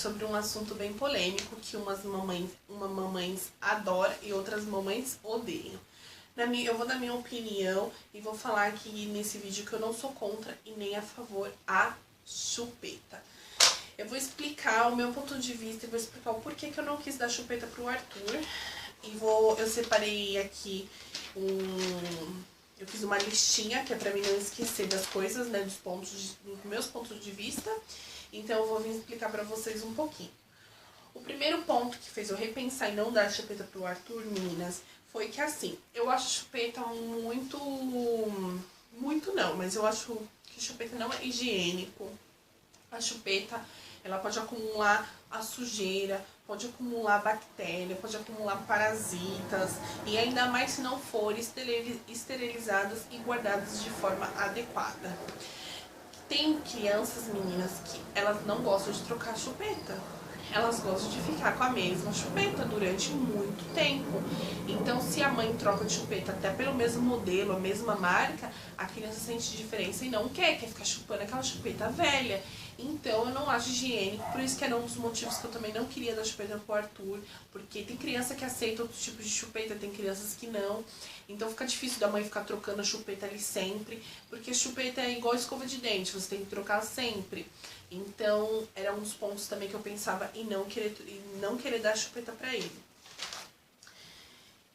sobre um assunto bem polêmico que umas mamães adoram e outras mamães odeiam. Eu vou dar minha opinião e vou falar aqui nesse vídeo que eu não sou contra e nem a favor a chupeta. Eu vou explicar o meu ponto de vista e vou explicar o porquê que eu não quis dar chupeta pro Arthur. Eu separei aqui eu fiz uma listinha que é pra mim não esquecer das coisas, né, dos meus pontos de vista. Então eu vou vir explicar pra vocês um pouquinho. O primeiro ponto que fez eu repensar em não dar chupeta pro Arthur, meninas, foi que assim, eu acho chupeta muito não, mas eu acho que chupeta não é higiênico. A chupeta, ela pode acumular a sujeira, pode acumular bactéria, pode acumular parasitas, e ainda mais se não forem esterilizadas e guardadas de forma adequada. Tem crianças, meninas, que elas não gostam de trocar chupeta. Elas gostam de ficar com a mesma chupeta durante muito tempo. Então, se a mãe troca de chupeta até pelo mesmo modelo, a mesma marca, a criança sente diferença e não quer ficar chupando aquela chupeta velha. Então, eu não acho higiênico, por isso que era um dos motivos que eu também não queria dar chupeta pro Arthur, porque tem criança que aceita outros tipos de chupeta, tem crianças que não. Então, fica difícil da mãe ficar trocando a chupeta ali sempre, porque a chupeta é igual escova de dente, você tem que trocar sempre. Então, era um dos pontos também que eu pensava em não querer dar chupeta pra ele.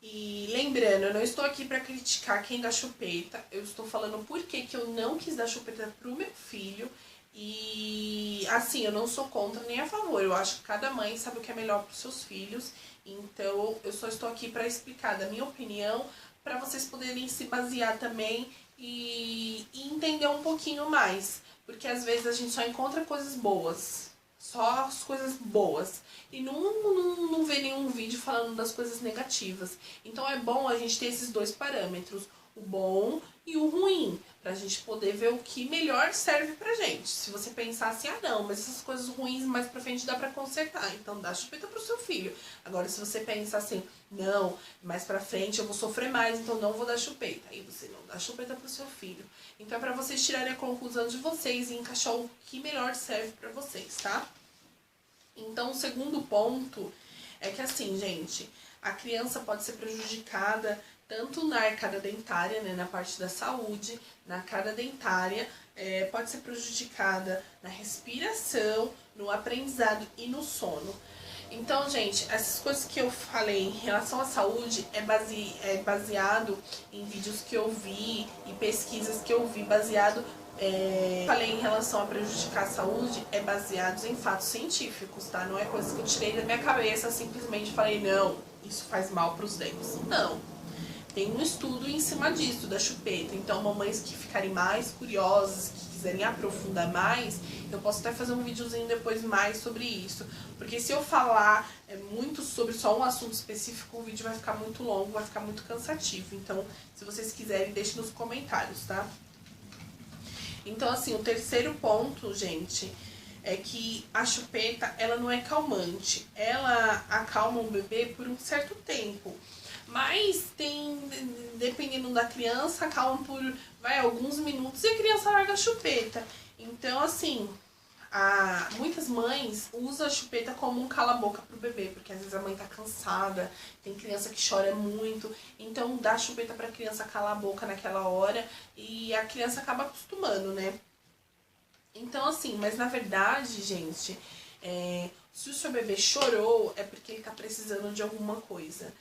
E lembrando, eu não estou aqui pra criticar quem dá chupeta, eu estou falando por que eu não quis dar chupeta pro meu filho. E assim, eu não sou contra nem a favor, eu acho que cada mãe sabe o que é melhor pros seus filhos. Então, eu só estou aqui pra explicar da minha opinião, pra vocês poderem se basear também e entender um pouquinho mais. Porque às vezes a gente só encontra coisas boas, só as coisas boas, e não vê nenhum vídeo falando das coisas negativas. Então é bom a gente ter esses dois parâmetros, o bom e o ruim, pra gente poder ver o que melhor serve pra gente. Se você pensar assim, ah não, mas essas coisas ruins mais pra frente dá pra consertar, então dá chupeta pro seu filho. Agora se você pensar assim, não, mais pra frente eu vou sofrer mais, então não vou dar chupeta, aí você não dá chupeta pro seu filho. Então é pra vocês tirarem a conclusão de vocês e encaixar o que melhor serve pra vocês, tá? Então o segundo ponto é que assim, gente, a criança pode ser prejudicada tanto na arcada dentária, né, na parte da saúde, na arcada dentária, pode ser prejudicada na respiração, no aprendizado e no sono. Então, gente, essas coisas que eu falei em relação à saúde é baseado em vídeos que eu vi e pesquisas que eu vi baseado. Falei em relação a prejudicar a saúde, é baseado em fatos científicos, tá? Não é coisa que eu tirei da minha cabeça, simplesmente falei, não, isso faz mal pros dentes. Não. Tem um estudo em cima disso, da chupeta. Então, mamães que ficarem mais curiosas, que quiserem aprofundar mais, eu posso até fazer um videozinho depois mais sobre isso. Porque se eu falar muito sobre só um assunto específico, o vídeo vai ficar muito longo, vai ficar muito cansativo. Então, se vocês quiserem, deixem nos comentários, tá? Então, assim, o terceiro ponto, gente, é que a chupeta, ela não é calmante. Ela acalma o bebê por um certo tempo. Mas dependendo da criança, acalma por alguns minutos e a criança larga a chupeta. Então, assim, muitas mães usam a chupeta como um cala-boca pro bebê, porque às vezes a mãe tá cansada, tem criança que chora muito, então dá a chupeta pra criança calar a boca naquela hora e a criança acaba acostumando, né? Então, assim, mas na verdade, gente, se o seu bebê chorou, é porque ele tá precisando de alguma coisa.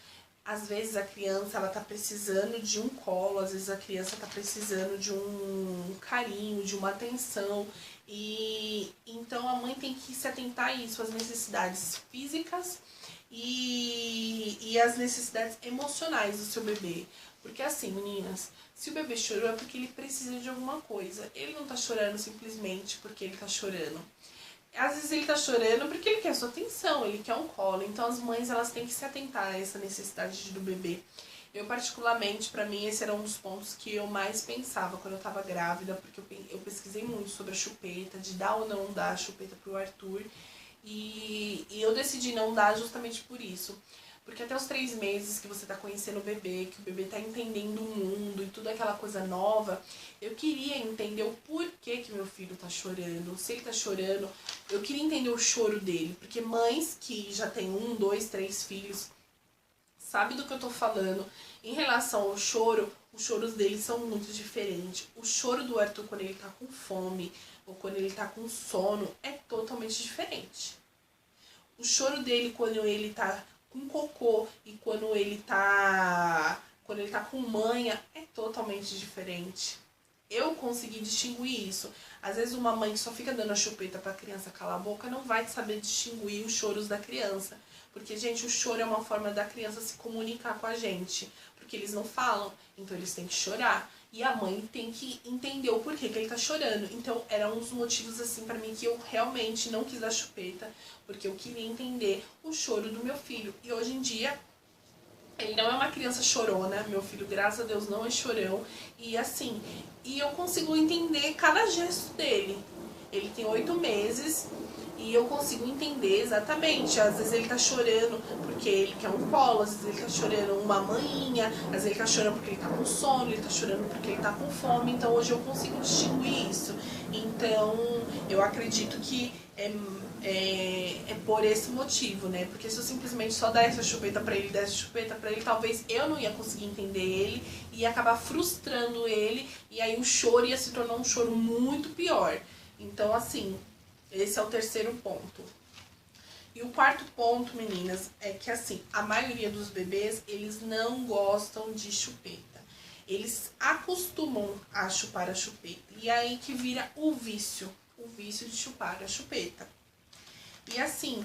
Às vezes a criança, ela tá precisando de um colo, às vezes a criança tá precisando de um carinho, de uma atenção. E então a mãe tem que se atentar a isso, as necessidades físicas e as necessidades emocionais do seu bebê. Porque assim, meninas, se o bebê chorou é porque ele precisa de alguma coisa. Ele não tá chorando simplesmente porque ele tá chorando. Às vezes ele tá chorando porque ele quer sua atenção, ele quer um colo. Então as mães, elas têm que se atentar a essa necessidade do bebê. Eu particularmente, pra mim, esse era um dos pontos que eu mais pensava quando eu tava grávida, porque eu pesquisei muito sobre a chupeta, de dar ou não dar a chupeta pro Arthur. E eu decidi não dar justamente por isso. Porque até os 3 meses que você tá conhecendo o bebê, que o bebê tá entendendo o mundo e tudo aquela coisa nova, eu queria entender o porquê que meu filho tá chorando. Se ele tá chorando, eu queria entender o choro dele. Porque mães que já têm 1, 2, 3 filhos, sabe do que eu tô falando. Em relação ao choro, os choros deles são muito diferentes. O choro do Arthur quando ele tá com fome ou quando ele tá com sono é totalmente diferente. O choro dele quando ele tá com cocô e quando ele tá com manha é totalmente diferente. Eu consegui distinguir isso. Às vezes uma mãe que só fica dando a chupeta pra criança calar a boca não vai saber distinguir os choros da criança. Porque, gente, o choro é uma forma da criança se comunicar com a gente. Porque eles não falam, então eles têm que chorar. E a mãe tem que entender o porquê que ele tá chorando. Então, eram uns motivos, assim, pra mim, que eu realmente não quis dar chupeta. Porque eu queria entender o choro do meu filho. E hoje em dia, ele não é uma criança chorona. Meu filho, graças a Deus, não é chorão. E, assim, eu consigo entender cada gesto dele. Ele tem 8 meses... E eu consigo entender exatamente. Às vezes ele tá chorando porque ele quer um colo, às vezes ele tá chorando uma maminha, às vezes ele tá chorando porque ele tá com sono, ele tá chorando porque ele tá com fome. Então hoje eu consigo distinguir isso. Então eu acredito que é por esse motivo, né? Porque se eu simplesmente só dar essa chupeta pra ele, talvez eu não ia conseguir entender ele, ia acabar frustrando ele, e aí o choro ia se tornar um choro muito pior. Então, assim, esse é o terceiro ponto. E o quarto ponto, meninas, é que, assim, a maioria dos bebês, eles não gostam de chupeta. Eles acostumam a chupar a chupeta. E é aí que vira o vício de chupar a chupeta. E, assim,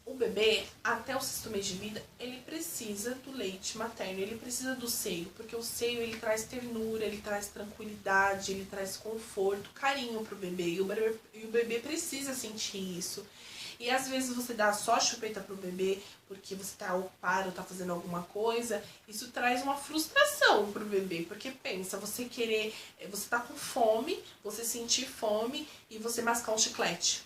o bebê, até o 6º mês de vida, ele precisa do leite materno, ele precisa do seio, porque o seio, ele traz ternura, ele traz tranquilidade, ele traz conforto, carinho pro bebê, e o bebê precisa sentir isso. E às vezes você dá só chupeta pro bebê porque você tá ocupado, tá fazendo alguma coisa, isso traz uma frustração pro bebê, porque pensa, você tá com fome, você sentir fome e você mascar um chiclete.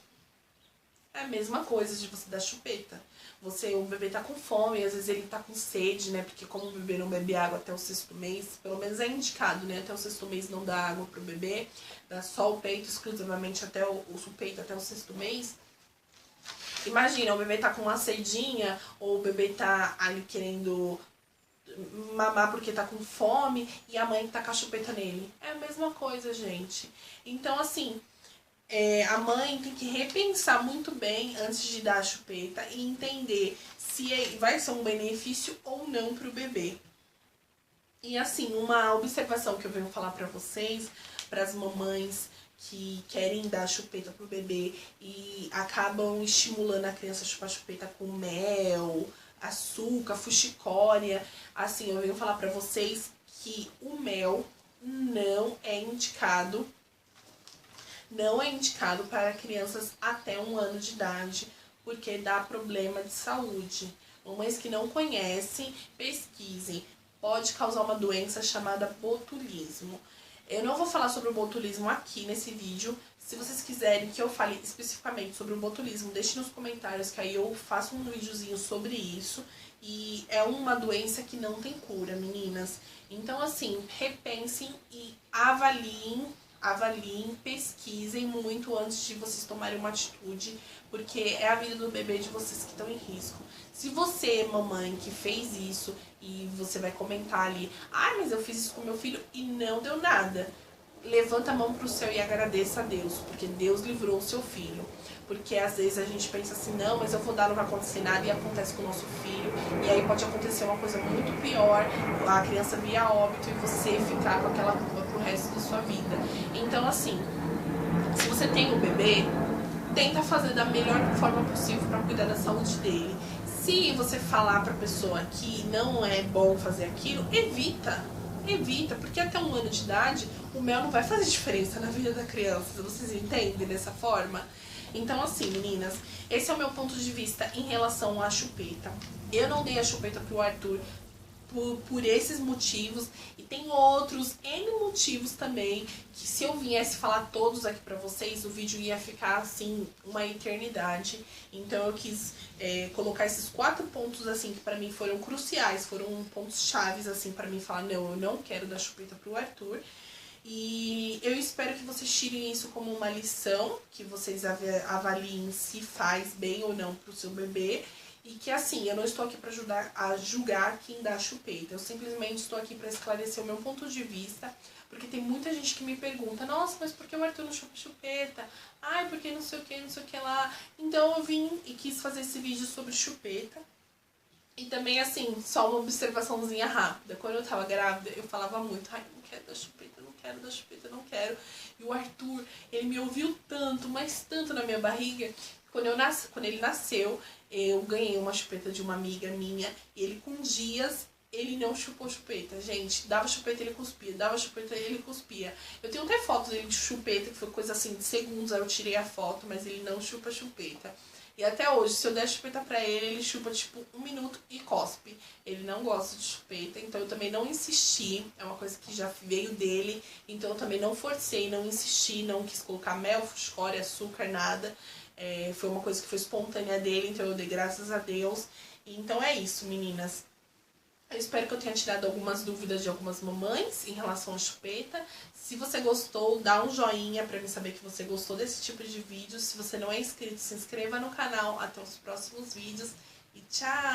É a mesma coisa de você dar chupeta. O bebê tá com fome, às vezes ele tá com sede, né? Porque como o bebê não bebe água até o 6º mês, pelo menos é indicado, né? Até o 6º mês não dá água pro bebê, dá só o peito exclusivamente até o peito até o 6º mês. Imagina, o bebê tá com uma sedinha, ou o bebê tá ali querendo mamar porque tá com fome, e a mãe tá com a chupeta nele. É a mesma coisa, gente. Então, assim, a mãe tem que repensar muito bem antes de dar a chupeta e entender se vai ser um benefício ou não pro bebê. E, assim, uma observação que eu venho falar pra vocês, pras mamães que querem dar chupeta pro bebê e acabam estimulando a criança a chupar chupeta com mel, açúcar, fuxicória. Assim, eu venho falar pra vocês que o mel não é indicado para crianças até 1 ano de idade, porque dá problema de saúde. Mamães que não conhecem, pesquisem. Pode causar uma doença chamada botulismo. Eu não vou falar sobre o botulismo aqui nesse vídeo. Se vocês quiserem que eu fale especificamente sobre o botulismo, deixe nos comentários que aí eu faço um videozinho sobre isso. E é uma doença que não tem cura, meninas. Então, assim, repensem e avaliem, pesquisem muito antes de vocês tomarem uma atitude, porque é a vida do bebê de vocês que estão em risco. Se você, mamãe, que fez isso e você vai comentar ali, mas eu fiz isso com meu filho e não deu nada, levanta a mão pro céu e agradeça a Deus, porque Deus livrou o seu filho. Porque às vezes a gente pensa assim, não, mas eu vou dar, não vai acontecer nada, e acontece com o nosso filho, e aí pode acontecer uma coisa muito pior, a criança vir a óbito e você ficar com aquela culpa pro resto da sua vida. Então, assim, se você tem um bebê, tenta fazer da melhor forma possível para cuidar da saúde dele. Se você falar pra pessoa que não é bom fazer aquilo, evita, porque até 1 ano de idade, o mel não vai fazer diferença na vida da criança, vocês entendem dessa forma? Então, assim, meninas, esse é o meu ponto de vista em relação à chupeta. Eu não dei a chupeta pro Arthur por esses motivos, e tem outros N motivos também, que se eu viesse falar todos aqui pra vocês, o vídeo ia ficar assim, uma eternidade. Então eu quis colocar esses 4 pontos assim, que pra mim foram cruciais, foram pontos chaves assim, pra mim falar, não, eu não quero dar chupeta pro Arthur. E eu espero que vocês tirem isso como uma lição, que vocês avaliem se faz bem ou não pro seu bebê. E que assim, eu não estou aqui para ajudar a julgar quem dá chupeta. Eu simplesmente estou aqui para esclarecer o meu ponto de vista. Porque tem muita gente que me pergunta, nossa, mas por que o Arthur não chupa chupeta? Ai, porque não sei o que, não sei o que lá. Então eu vim e quis fazer esse vídeo sobre chupeta. E também assim, só uma observaçãozinha rápida. Quando eu tava grávida, eu falava muito, ai, não quero dar chupeta, não quero dar chupeta, não quero. E o Arthur, ele me ouviu tanto, mas tanto na minha barriga. Quando ele nasceu, eu ganhei uma chupeta de uma amiga minha, e ele com dias, ele não chupou chupeta, gente. Dava chupeta, ele cuspia, dava chupeta, ele cuspia. Eu tenho até fotos dele de chupeta, que foi coisa assim de segundos, aí eu tirei a foto, mas ele não chupa chupeta. E até hoje, se eu der chupeta pra ele chupa tipo 1 minuto e cospe. Ele não gosta de chupeta, então eu também não insisti. É uma coisa que já veio dele, então eu também não forcei, não insisti, não quis colocar mel, foscória, açúcar, nada. Foi uma coisa que foi espontânea dele, então eu dei graças a Deus. Então é isso, meninas. Eu espero que eu tenha tirado algumas dúvidas de algumas mamães em relação à chupeta. Se você gostou, dá um joinha pra mim saber que você gostou desse tipo de vídeo. Se você não é inscrito, se inscreva no canal. Até os próximos vídeos e tchau!